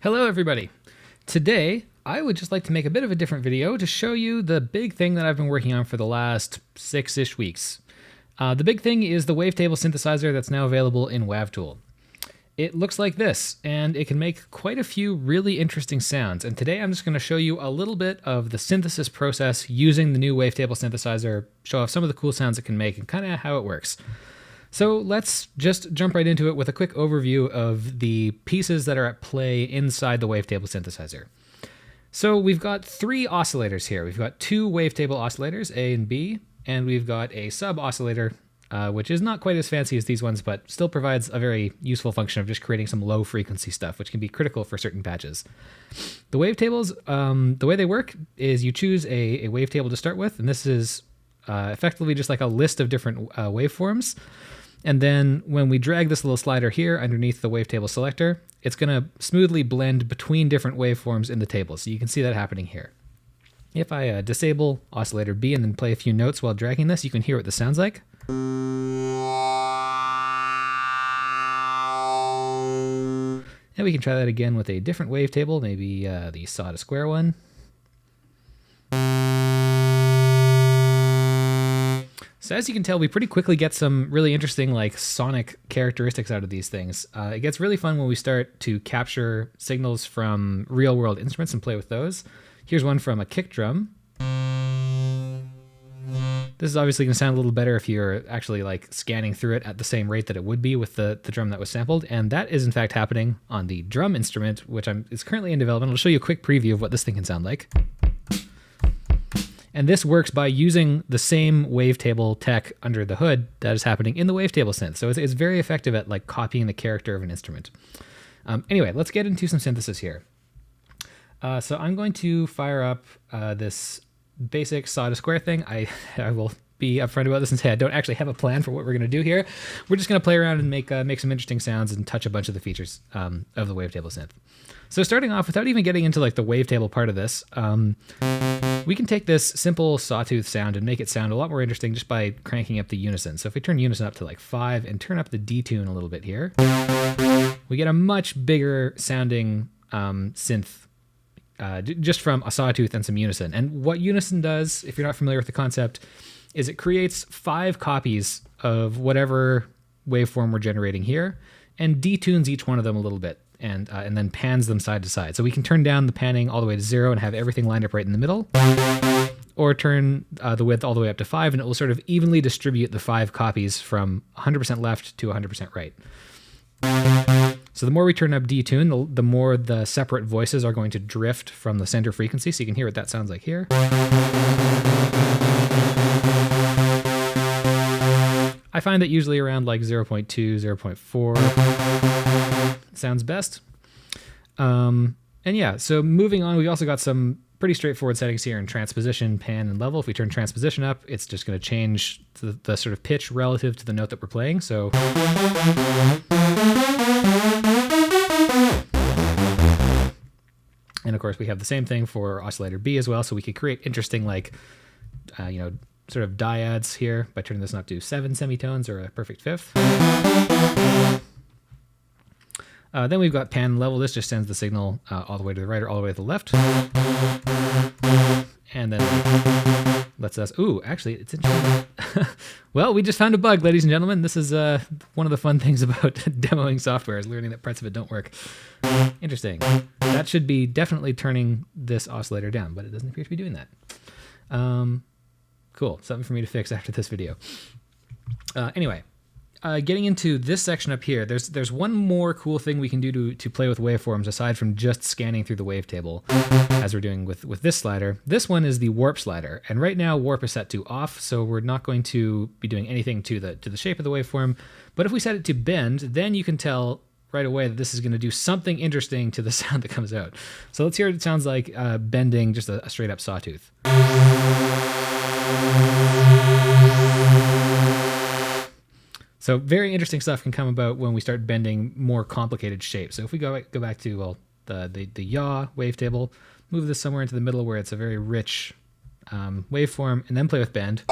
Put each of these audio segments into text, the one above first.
Hello everybody. Today, I would just like to make a bit of a different video to show you the big thing that I've been working on for the last 6-ish weeks. The big thing is the Wavetable synthesizer that's now available in Wavetable. It looks like this, and it can make quite a few really interesting sounds. And today I'm just going to show you a little bit of the synthesis process using the new Wavetable synthesizer, show off some of the cool sounds it can make, and kind of how it works. So let's just jump right into it with a quick overview of the pieces that are at play inside the Wavetable synthesizer. So we've got 3 oscillators here. We've got 2 Wavetable oscillators, A and B, and we've got a sub-oscillator, which is not quite as fancy as these ones, but still provides a very useful function of just creating some low-frequency stuff, which can be critical for certain patches. The wavetables, the way they work is you choose a wavetable to start with, and this is effectively just like a list of different waveforms. And then when we drag this little slider here underneath the wavetable selector, it's going to smoothly blend between different waveforms in the table. So you can see that happening here. If I disable oscillator B and then play a few notes while dragging this, you can hear what this sounds like. And we can try that again with a different wavetable, maybe the saw to square one. So as you can tell, we pretty quickly get some really interesting like sonic characteristics out of these things. It gets really fun when we start to capture signals from real world instruments and play with those. Here's one from a kick drum. This is obviously going to sound a little better if you're actually like scanning through it at the same rate that it would be with the drum that was sampled. And that is in fact happening on the drum instrument, which is currently in development. I'll show you a quick preview of what this thing can sound like. And this works by using the same wavetable tech under the hood that is happening in the Wavetable synth. So it's very effective at like copying the character of an instrument. Anyway, let's get into some synthesis here. So I'm going to fire up this basic saw to square thing. I will be upfront about this and say I don't actually have a plan for what we're going to do here. We're just going to play around and make some interesting sounds and touch a bunch of the features of the Wavetable synth. So starting off, without even getting into like the wavetable part of this, we can take this simple sawtooth sound and make it sound a lot more interesting just by cranking up the unison. So if we turn unison up to like 5 and turn up the detune a little bit here, we get a much bigger sounding synth just from a sawtooth and some unison. And what unison does, if you're not familiar with the concept, is it creates 5 copies of whatever waveform we're generating here and detunes each one of them a little bit. And then pans them side to side. So we can turn down the panning all the way to 0 and have everything lined up right in the middle, or turn the width all the way up to 5, and it will sort of evenly distribute the 5 copies from 100% left to 100% right. So the more we turn up detune, the more the separate voices are going to drift from the center frequency, so you can hear what that sounds like here. I find that usually around like 0.2, 0.4 sounds best. And yeah, so moving on, we also got some pretty straightforward settings here in transposition, pan, and level. If we turn transposition up, it's just going to change the sort of pitch relative to the note that we're playing. So and of course we have the same thing for oscillator B as well. So we could create interesting like, sort of dyads here by turning this up to 7 semitones or a perfect fifth. Then we've got pan and level. This just sends the signal all the way to the right or all the way to the left. And then lets us, ooh, actually it's interesting. Well, we just found a bug, ladies and gentlemen. This is one of the fun things about demoing software is learning that parts of it don't work. Interesting. That should be definitely turning this oscillator down, but it doesn't appear to be doing that. Cool, something for me to fix after this video. Anyway, getting into this section up here, there's one more cool thing we can do to play with waveforms aside from just scanning through the wavetable, as we're doing with this slider. This one is the warp slider, and right now warp is set to off, so we're not going to be doing anything to the shape of the waveform. But if we set it to bend, then you can tell right away that this is going to do something interesting to the sound that comes out. So let's hear what it sounds like bending just a straight up sawtooth. So very interesting stuff can come about when we start bending more complicated shapes. So if we go back to, well, the yaw wavetable, move this somewhere into the middle where it's a very rich waveform, and then play with bend.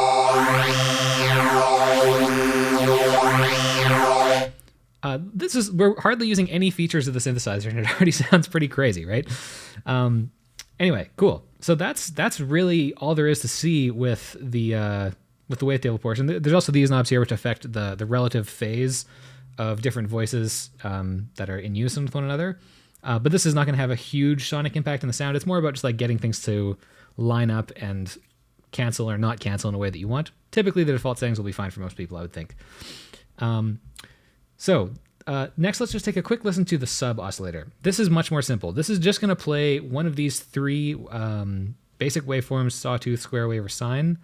We're hardly using any features of the synthesizer, and it already sounds pretty crazy, right? Anyway, cool. So that's really all there is to see with the wavetable portion. There's also these knobs here which affect the relative phase of different voices that are in unison with one another. But this is not going to have a huge sonic impact on the sound. It's more about just like getting things to line up and cancel or not cancel in a way that you want. Typically, the default settings will be fine for most people, I would think. Next, let's just take a quick listen to the sub oscillator. This is much more simple. This is just going to play one of these three basic waveforms, sawtooth, square wave, or sine,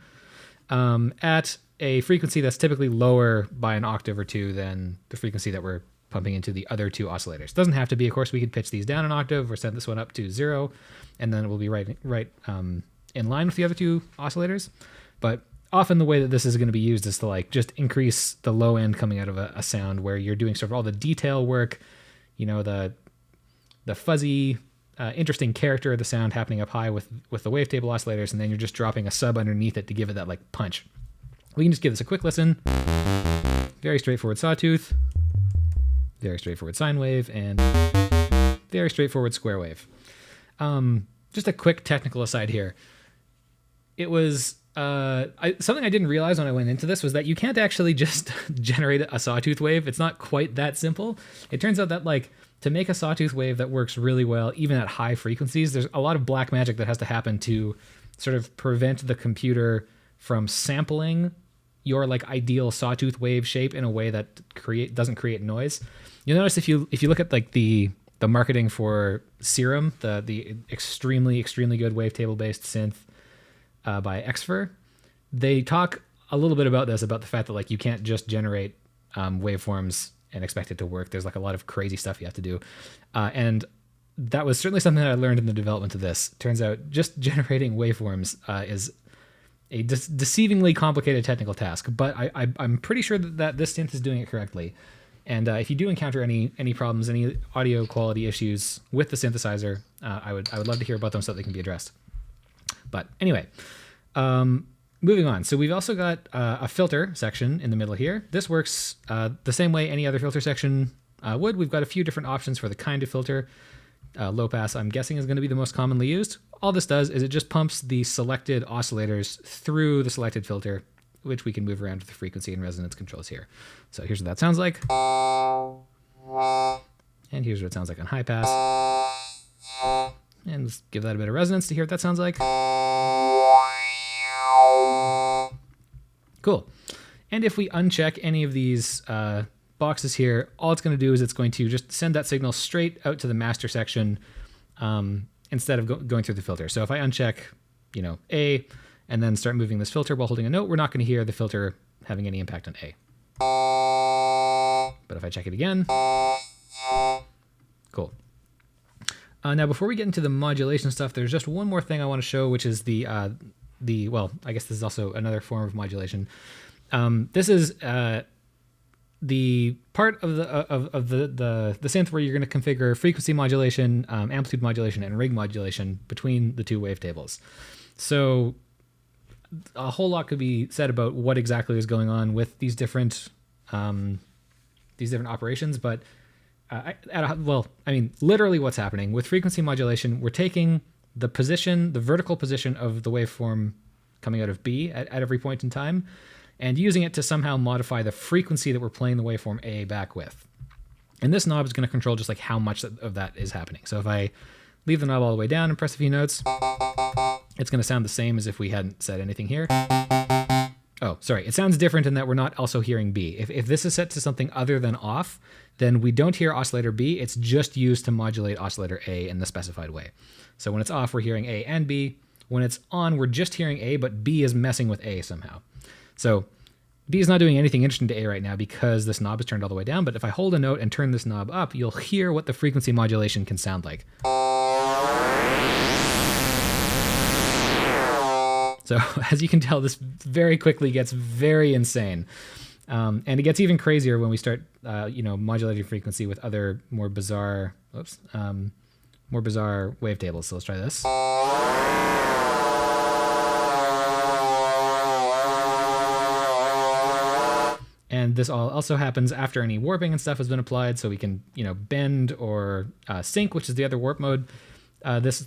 at a frequency that's typically lower by an octave or two than the frequency that we're pumping into the other two oscillators. Doesn't have to be, of course. We could pitch these down an octave or set this one up to 0, and then it will be right in line with the other two oscillators. But often the way that this is going to be used is to like just increase the low end coming out of a sound where you're doing sort of all the detail work, the fuzzy, interesting character of the sound happening up high with the wavetable oscillators, and then you're just dropping a sub underneath it to give it that like punch. We can just give this a quick listen. Very straightforward sawtooth, very straightforward sine wave, and very straightforward square wave. Just a quick technical aside here. It was something I didn't realize when I went into this was that you can't actually just generate a sawtooth wave. It's not quite that simple. It turns out that like to make a sawtooth wave that works really well, even at high frequencies, there's a lot of black magic that has to happen to sort of prevent the computer from sampling your like ideal sawtooth wave shape in a way that doesn't create noise. You'll notice if you look at like the marketing for Serum, the extremely good wavetable based synth by Xfer, they talk a little bit about this, about the fact that like you can't just generate waveforms and expect it to work. There's like a lot of crazy stuff you have to do, and that was certainly something that I learned in the development of this. Turns out just generating waveforms is a deceivingly complicated technical task, but I'm pretty sure that this synth is doing it correctly. And if you do encounter any problems, any audio quality issues with the synthesizer, I would love to hear about them so that they can be addressed. But anyway, moving on. So we've also got a filter section in the middle here. This works the same way any other filter section would. We've got a few different options for the kind of filter. Low pass, I'm guessing, is going to be the most commonly used. All this does is it just pumps the selected oscillators through the selected filter, which we can move around with the frequency and resonance controls here. So here's what that sounds like. And here's what it sounds like on high pass. And let's give that a bit of resonance to hear what that sounds like. Cool. And if we uncheck any of these boxes here, all it's going to do is it's going to just send that signal straight out to the master section instead of going through the filter. So if I uncheck, A, and then start moving this filter while holding a note, we're not going to hear the filter having any impact on A. But if I check it again, cool. Now, before we get into the modulation stuff, there's just one more thing I want to show, which is well, I guess this is also another form of modulation. This is the part of the synth where you're going to configure frequency modulation, amplitude modulation, and ring modulation between the two wavetables. So a whole lot could be said about what exactly is going on with these different operations, but literally what's happening with frequency modulation, we're taking the vertical position of the waveform coming out of B at every point in time, and using it to somehow modify the frequency that we're playing the waveform A back with. And this knob is going to control just like how much of that is happening. So if I leave the knob all the way down and press a few notes, it's going to sound the same as if we hadn't said anything here. Oh, sorry. It sounds different in that we're not also hearing B. If this is set to something other than off, then we don't hear oscillator B. It's just used to modulate oscillator A in the specified way. So when it's off, we're hearing A and B. When it's on, we're just hearing A, but B is messing with A somehow. So B is not doing anything interesting to A right now because this knob is turned all the way down. But if I hold a note and turn this knob up, you'll hear what the frequency modulation can sound like. So as you can tell, this very quickly gets very insane. And it gets even crazier when we start, modulating frequency with other more bizarre wavetables. So let's try this. And This all also happens after any warping and stuff has been applied, so we can, you know, bend or sync, which is the other warp mode. This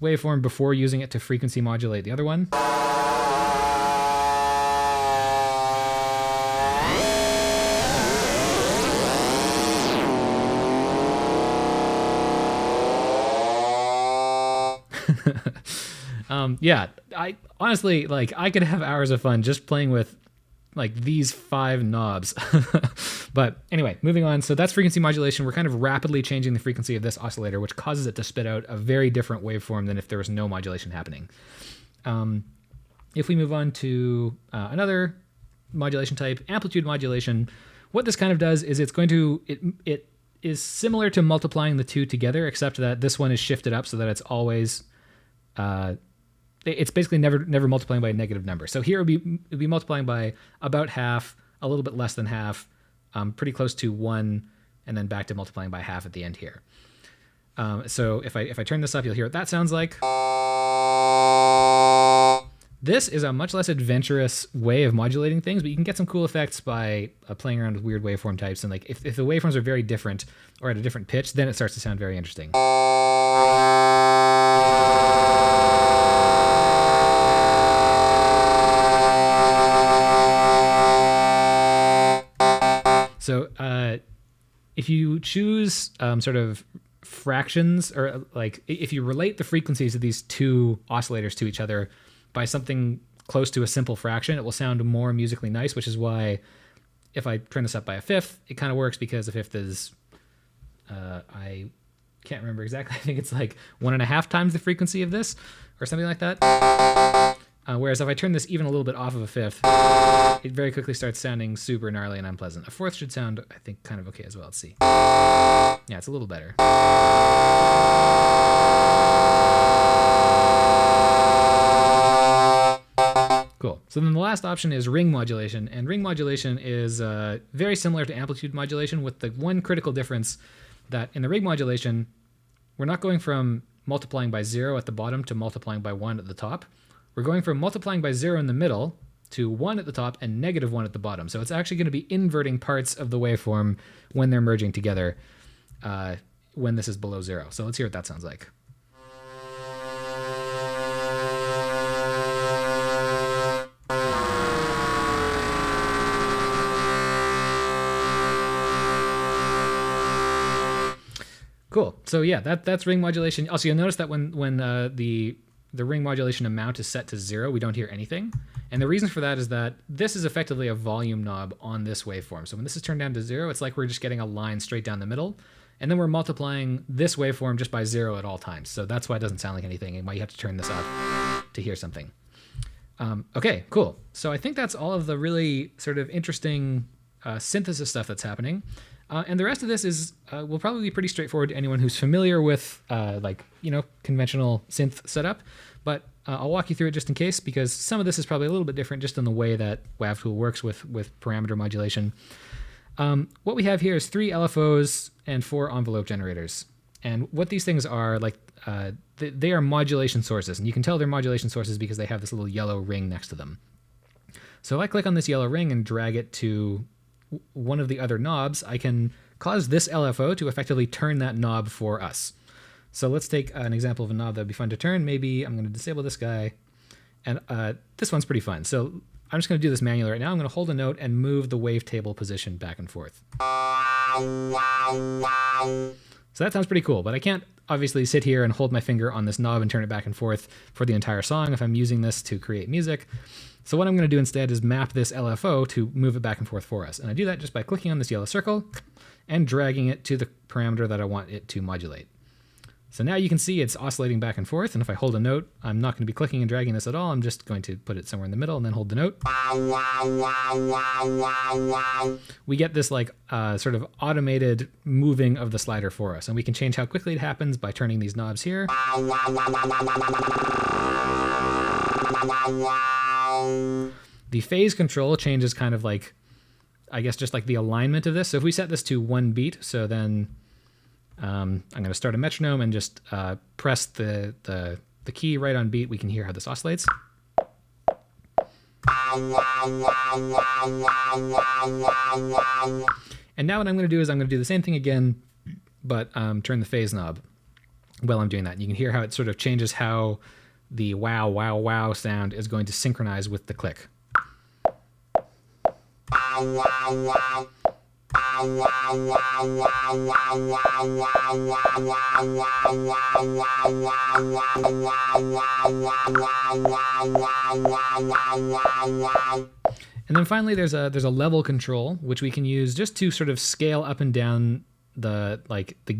waveform before using it to frequency modulate the other one. Yeah, I honestly, like, I could have hours of fun just playing with like these 5 knobs. But anyway, moving on. So that's frequency modulation. We're kind of rapidly changing the frequency of this oscillator, which causes it to spit out a very different waveform than if there was no modulation happening. If we move on to another modulation type, amplitude modulation, what this kind of does is it's going to, it is similar to multiplying the two together, except that this one is shifted up so that it's always, it's basically never multiplying by a negative number. So here it would be multiplying by about half, a little bit less than half, pretty close to 1, and then back to multiplying by half at the end here. So if I turn this up, you'll hear what that sounds like. This is a much less adventurous way of modulating things, but you can get some cool effects by playing around with weird waveform types. And like if the waveforms are very different or at a different pitch, then it starts to sound very interesting. So if you choose sort of fractions, or like if you relate the frequencies of these two oscillators to each other by something close to a simple fraction, it will sound more musically nice, which is why if I turn this up by a fifth, it kind of works, because a fifth is, I can't remember exactly, I think it's like 1.5 times the frequency of this or something like that. Whereas if I turn this even a little bit off of a fifth, it very quickly starts sounding super gnarly and unpleasant. A fourth should sound, I think, kind of okay as well. Let's see. Yeah, it's a little better. Cool. So then the last option is ring modulation, and ring modulation is very similar to amplitude modulation, with the one critical difference that in the ring modulation, we're not going from multiplying by 0 at the bottom to multiplying by 1 at the top. We're going from multiplying by 0 in the middle to 1 at the top and -1 at the bottom. So it's actually going to be inverting parts of the waveform when they're merging together when this is below 0. So let's hear what that sounds like. Cool. So yeah, that's ring modulation. Also, you'll notice that when the ring modulation amount is set to 0, we don't hear anything. And the reason for that is that this is effectively a volume knob on this waveform. So when this is turned down to 0, it's like we're just getting a line straight down the middle. And then we're multiplying this waveform just by 0 at all times. So that's why it doesn't sound like anything and why you have to turn this up to hear something. Okay, cool. So I think that's all of the really sort of interesting synthesis stuff that's happening. And the rest of this is will probably be pretty straightforward to anyone who's familiar with like, you know, conventional synth setup. But I'll walk you through it just in case, because some of this is probably a little bit different just in the way that Wavetable works with parameter modulation. What we have here is 3 LFOs and 4 envelope generators. And what these things are, like, they are modulation sources. And you can tell they're modulation sources because they have this little yellow ring next to them. So if I click on this yellow ring and drag it to one of the other knobs, I can cause this LFO to effectively turn that knob for us. So let's take an example of a knob that would be fun to turn. Maybe I'm going to disable this guy. And this one's pretty fun. So I'm just going to do this manually right now. I'm going to hold a note and move the wavetable position back and forth. So that sounds pretty cool, but I can't obviously sit here and hold my finger on this knob and turn it back and forth for the entire song if I'm using this to create music. So what I'm going to do instead is map this LFO to move it back and forth for us. And I do that just by clicking on this yellow circle and dragging it to the parameter that I want it to modulate. So now you can see it's oscillating back and forth. And if I hold a note, I'm not going to be clicking and dragging this at all. I'm just going to put it somewhere in the middle and then hold the note. We get this like sort of automated moving of the slider for us. And we can change how quickly it happens by turning these knobs here. The phase control changes kind of like, I guess, just like the alignment of this. So if we set this to 1 beat, so then I'm going to start a metronome and just press the key right on beat, we can hear how this oscillates. And now what I'm going to do is I'm going to do the same thing again, but turn the phase knob while I'm doing that. And you can hear how it sort of changes how the wow, wow, wow sound is going to synchronize with the click. And then finally, there's a level control, which we can use just to sort of scale up and down the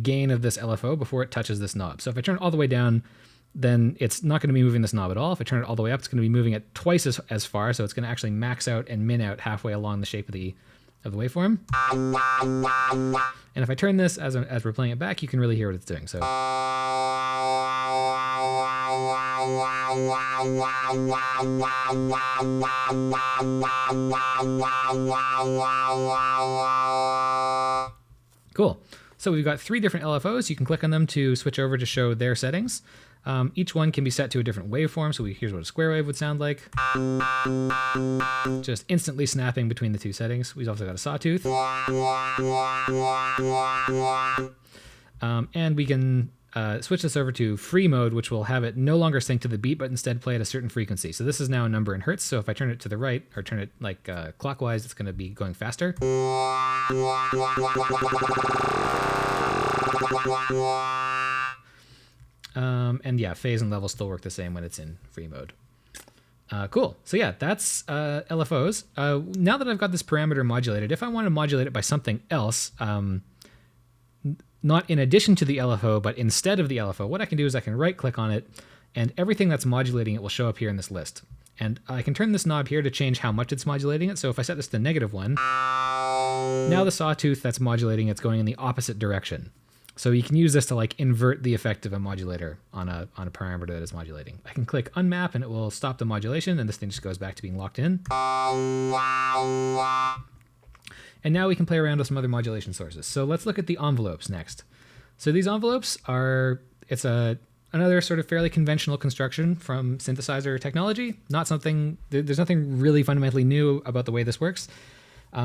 gain of this LFO before it touches this knob. So if I turn it all the way down, then it's not going to be moving this knob at all. If I turn it all the way up, it's going to be moving it twice as far. So it's going to actually max out and min out halfway along the shape of the waveform. And if I turn this as we're playing it back, you can really hear what it's doing. So. Cool. So we've got 3 different LFOs. You can click on them to switch over to show their settings. Each one can be set to a different waveform. So here's what a square wave would sound like. Just instantly snapping between the 2 settings. We've also got a sawtooth. And we can switch this over to free mode, which will have it no longer sync to the beat, but instead play at a certain frequency. So this is now a number in hertz. So if I turn it to the right or turn it like clockwise, it's going to be going faster. And yeah, phase and level still work the same when it's in free mode. Cool. So yeah, that's LFOs. Now that I've got this parameter modulated, if I want to modulate it by something else, not in addition to the LFO, but instead of the LFO, what I can do is I can right click on it and everything that's modulating it will show up here in this list. And I can turn this knob here to change how much it's modulating it. So if I set this to -1, now the sawtooth that's modulating it's going in the opposite direction. So you can use this to like invert the effect of a modulator on a parameter that is modulating. I can click unmap and it will stop the modulation and this thing just goes back to being locked in. And now we can play around with some other modulation sources. So let's look at the envelopes next. So these envelopes are, it's another sort of fairly conventional construction from synthesizer technology. Not something, there's nothing really fundamentally new about the way this works.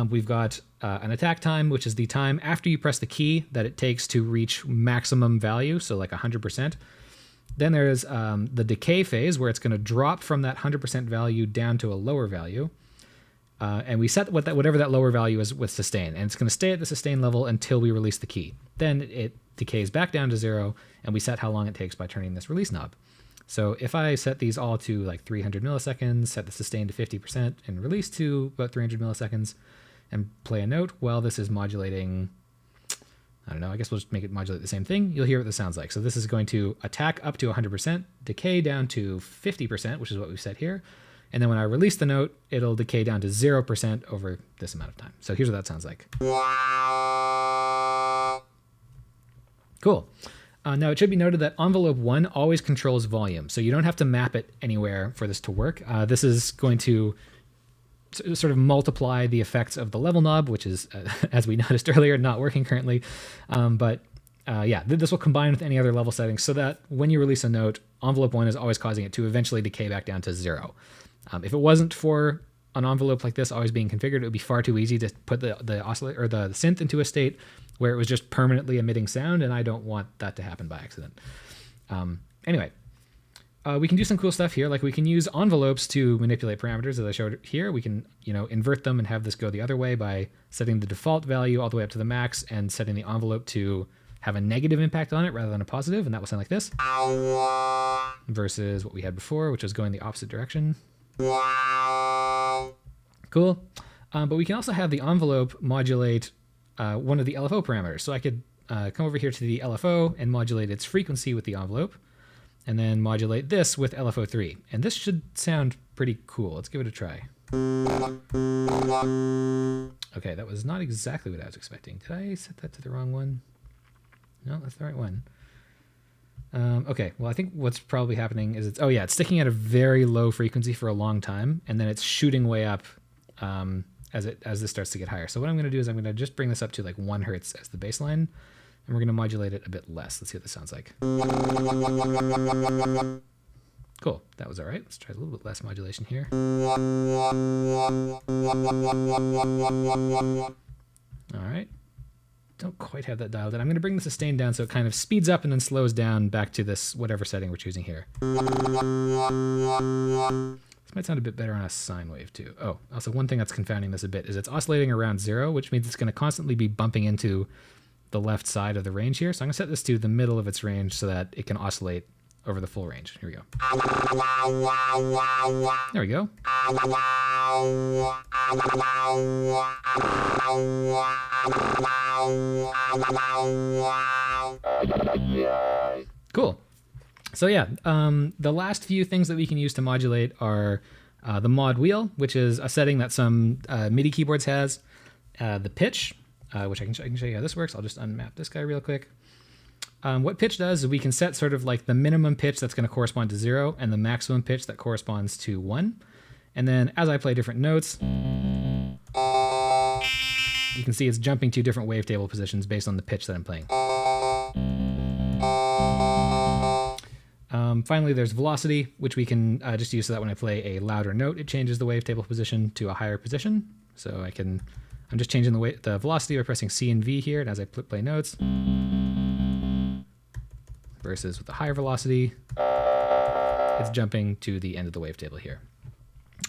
We've got an attack time, which is the time after you press the key that it takes to reach maximum value, so like 100%. Then there's the decay phase, where it's going to drop from that 100% value down to a lower value. And we set whatever that lower value is with sustain, and it's going to stay at the sustain level until we release the key. Then it decays back down to 0, and we set how long it takes by turning this release knob. So if I set these all to like 300 milliseconds, set the sustain to 50%, and release to about 300 milliseconds, and play a note while this is modulating, I don't know, I guess we'll just make it modulate the same thing, you'll hear what this sounds like. So this is going to attack up to 100%, decay down to 50%, which is what we've set here. And then when I release the note, it'll decay down to 0% over this amount of time. So here's what that sounds like. Cool. Now it should be noted that envelope 1 always controls volume. So you don't have to map it anywhere for this to work. This is going to sort of multiply the effects of the level knob, which is, as we noticed earlier, not working currently. Yeah, this will combine with any other level settings so that when you release a note, envelope 1 is always causing it to eventually decay back down to 0. If it wasn't for an envelope like this always being configured, it would be far too easy to put the oscillator or the synth into a state where it was just permanently emitting sound, and I don't want that to happen by accident. Anyway, we can do some cool stuff here. Like we can use envelopes to manipulate parameters, as I showed here. We can, invert them and have this go the other way by setting the default value all the way up to the max and setting the envelope to have a negative impact on it rather than a positive, and that will sound like this. Versus what we had before, which was going the opposite direction. Cool. But we can also have the envelope modulate one of the LFO parameters. So I could come over here to the LFO and modulate its frequency with the envelope, and then modulate this with LFO3. And this should sound pretty cool. Let's give it a try. Okay, that was not exactly what I was expecting. Did I set that to the wrong one? No, that's the right one. Okay, well, I think what's probably happening is it's sticking at a very low frequency for a long time, and then it's shooting way up as this starts to get higher. So what I'm going to do is I'm going to just bring this up to like 1 hertz as the baseline, and we're going to modulate it a bit less. Let's see what this sounds like. Cool, that was all right. Let's try a little bit less modulation here. All right, don't quite have that dialed in. I'm going to bring the sustain down so it kind of speeds up and then slows down back to this whatever setting we're choosing here. This might sound a bit better on a sine wave too. Oh, also one thing that's confounding this a bit is it's oscillating around 0, which means it's going to constantly be bumping into the left side of the range here. So I'm going to set this to the middle of its range so that it can oscillate over the full range. Here we go. There we go. Cool. So yeah, the last few things that we can use to modulate are the mod wheel, which is a setting that some MIDI keyboards has, the pitch, which I can show you how this works. I'll just unmap this guy real quick. What pitch does is we can set sort of like the minimum pitch that's going to correspond to 0 and the maximum pitch that corresponds to 1. And then as I play different notes, you can see it's jumping to different wavetable positions based on the pitch that I'm playing. Finally, there's velocity, which we can just use so that when I play a louder note, it changes the wavetable position to a higher position. So I'm just changing the velocity by pressing C and V here, and as I play notes, versus with the higher velocity, it's jumping to the end of the wavetable here.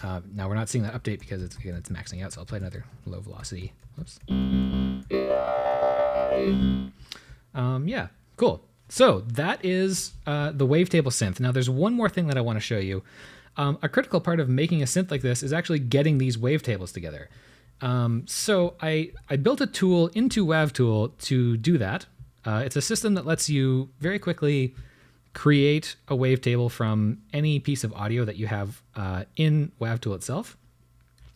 Now we're not seeing that update because it's maxing out, so I'll play another low velocity. Whoops. Yeah, cool. So that is the Wavetable Synth. Now there's one more thing that I want to show you. A critical part of making a synth like this is actually getting these wavetables together. So I built a tool into Wavetool to do that. It's a system that lets you very quickly create a wavetable from any piece of audio that you have in Wavetool itself.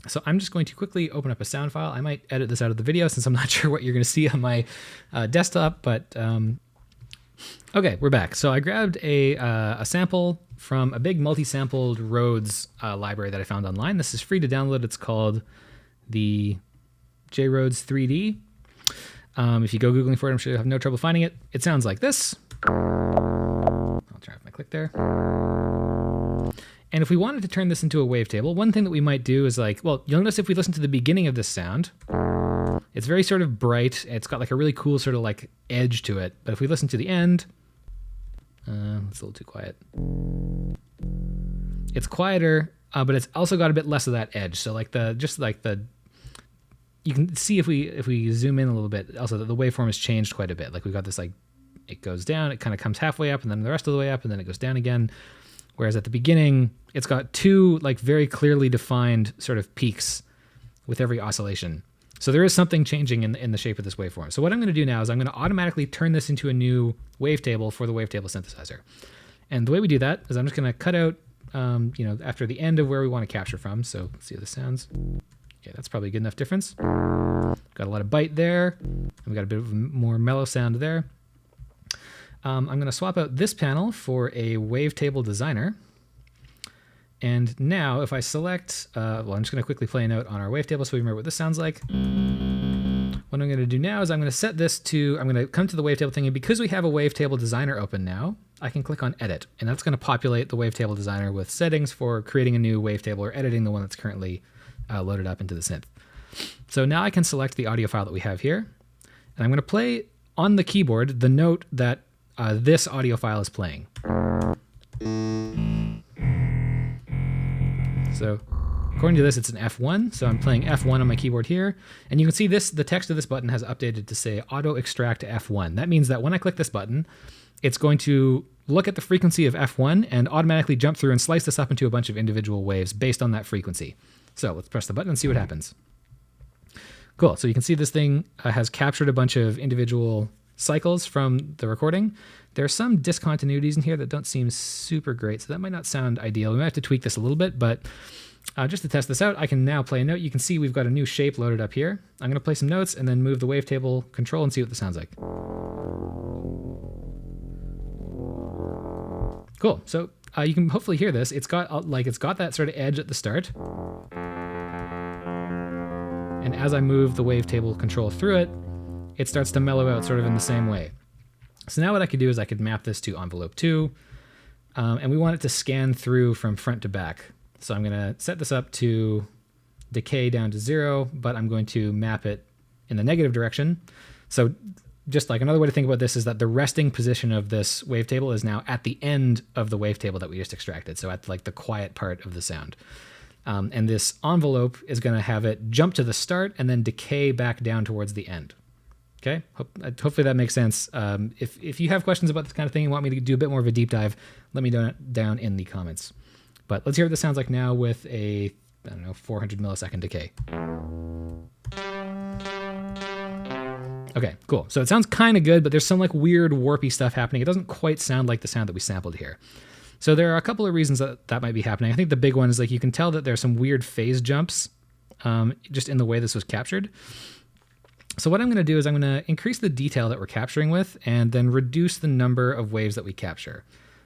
So I'm just going to quickly open up a sound file. I might edit this out of the video since I'm not sure what you're going to see on my desktop, but okay, we're back. So I grabbed a sample from a big multi-sampled Rhodes library that I found online. This is free to download. It's called the JRhodes 3D. If you go Googling for it, I'm sure you'll have no trouble finding it. It sounds like this. I'll turn off my click there. And if we wanted to turn this into a wavetable, one thing that we might do is like, well, you'll notice if we listen to the beginning of this sound, it's very sort of bright. It's got like a really cool sort of like edge to it. But if we listen to the end, it's a little too quiet. It's quieter, but it's also got a bit less of that edge. So like you can see if we zoom in a little bit, also that the waveform has changed quite a bit. Like we've got this like, it goes down, it kind of comes halfway up and then the rest of the way up and then it goes down again. Whereas at the beginning, it's got two like very clearly defined sort of peaks with every oscillation. So there is something changing in the shape of this waveform. So what I'm going to do now is I'm going to automatically turn this into a new wavetable for the Wavetable synthesizer. And the way we do that is I'm just going to cut out, after the end of where we want to capture from. So let's see how this sounds. Okay, that's probably a good enough difference. Got a lot of bite there. And we got a bit of a more mellow sound there. I'm going to swap out this panel for a Wavetable Designer. And now if I select, I'm just going to quickly play a note on our wavetable so we remember what this sounds like. What I'm going to do now is I'm going to set this to, I'm going to come to the wavetable thing, and because we have a Wavetable Designer open now, I can click on Edit, and that's going to populate the Wavetable Designer with settings for creating a new wavetable or editing the one that's currently loaded up into the synth. So now I can select the audio file that we have here, and I'm going to play on the keyboard the note that this audio file is playing. So according to this, it's an F1. So I'm playing F1 on my keyboard here. And you can see this, the text of this button has updated to say auto extract to F1. That means that when I click this button, it's going to look at the frequency of F1 and automatically jump through and slice this up into a bunch of individual waves based on that frequency. So let's press the button and see what happens. Cool. So you can see this thing has captured a bunch of individual cycles from the recording. There are some discontinuities in here that don't seem super great, so that might not sound ideal. We might have to tweak this a little bit, but just to test this out, I can now play a note. You can see we've got a new shape loaded up here. I'm going to play some notes and then move the wavetable control and see what this sounds like. Cool. So you can hopefully hear this. It's got that sort of edge at the start. And as I move the wavetable control through it, it starts to mellow out sort of in the same way. So now what I could do is I could map this to envelope 2. and we want it to scan through from front to back. So I'm going to set this up to decay down to 0, but I'm going to map it in the negative direction. So just like another way to think about this is that the resting position of this wavetable is now at the end of the wavetable that we just extracted. So at like the quiet part of the sound. And this envelope is going to have it jump to the start and then decay back down towards the end. Okay, hopefully that makes sense. If you have questions about this kind of thing and want me to do a bit more of a deep dive, let me know down in the comments. But let's hear what this sounds like now with a, I don't know, 400 millisecond decay. Okay, cool. So it sounds kind of good, but there's some like weird warpy stuff happening. It doesn't quite sound like the sound that we sampled here. So there are a couple of reasons that might be happening. I think the big one is like you can tell that there's some weird phase jumps just in the way this was captured. So what I'm going to do is I'm going to increase the detail that we're capturing with and then reduce the number of waves that we capture.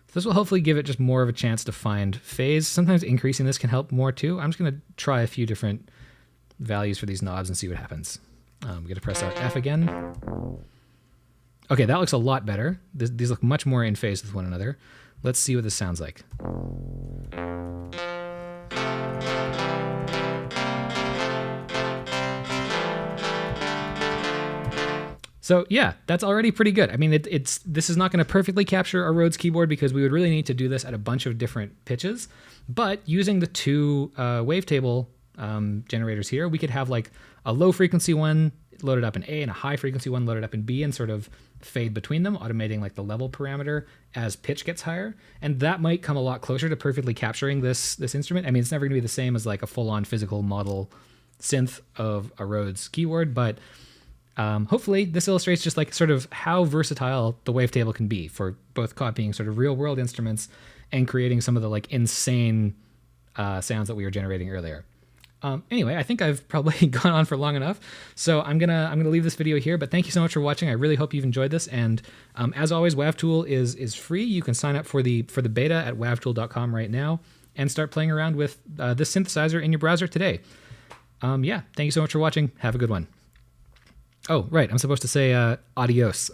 So this will hopefully give it just more of a chance to find phase. Sometimes increasing this can help more too. I'm just going to try a few different values for these knobs and see what happens. I'm going to press out F again. Okay, that looks a lot better. These look much more in phase with one another. Let's see what this sounds like. So yeah, that's already pretty good. I mean, this is not going to perfectly capture a Rhodes keyboard because we would really need to do this at a bunch of different pitches. But using the two wavetable generators here, we could have like a low frequency one loaded up in A and a high frequency one loaded up in B and sort of fade between them, automating like the level parameter as pitch gets higher. And that might come a lot closer to perfectly capturing this instrument. I mean, it's never gonna be the same as like a full-on physical model synth of a Rhodes keyboard, but hopefully this illustrates just like sort of how versatile the wavetable can be for both copying sort of real world instruments and creating some of the like insane sounds that we were generating earlier. Anyway, I think I've probably gone on for long enough, so I'm gonna leave this video here. But thank you so much for watching. I really hope you've enjoyed this. And as always, Wavetool is free. You can sign up for the beta at wavetool.com right now and start playing around with this synthesizer in your browser today. Yeah, thank you so much for watching. Have a good one. Oh, right, I'm supposed to say adios.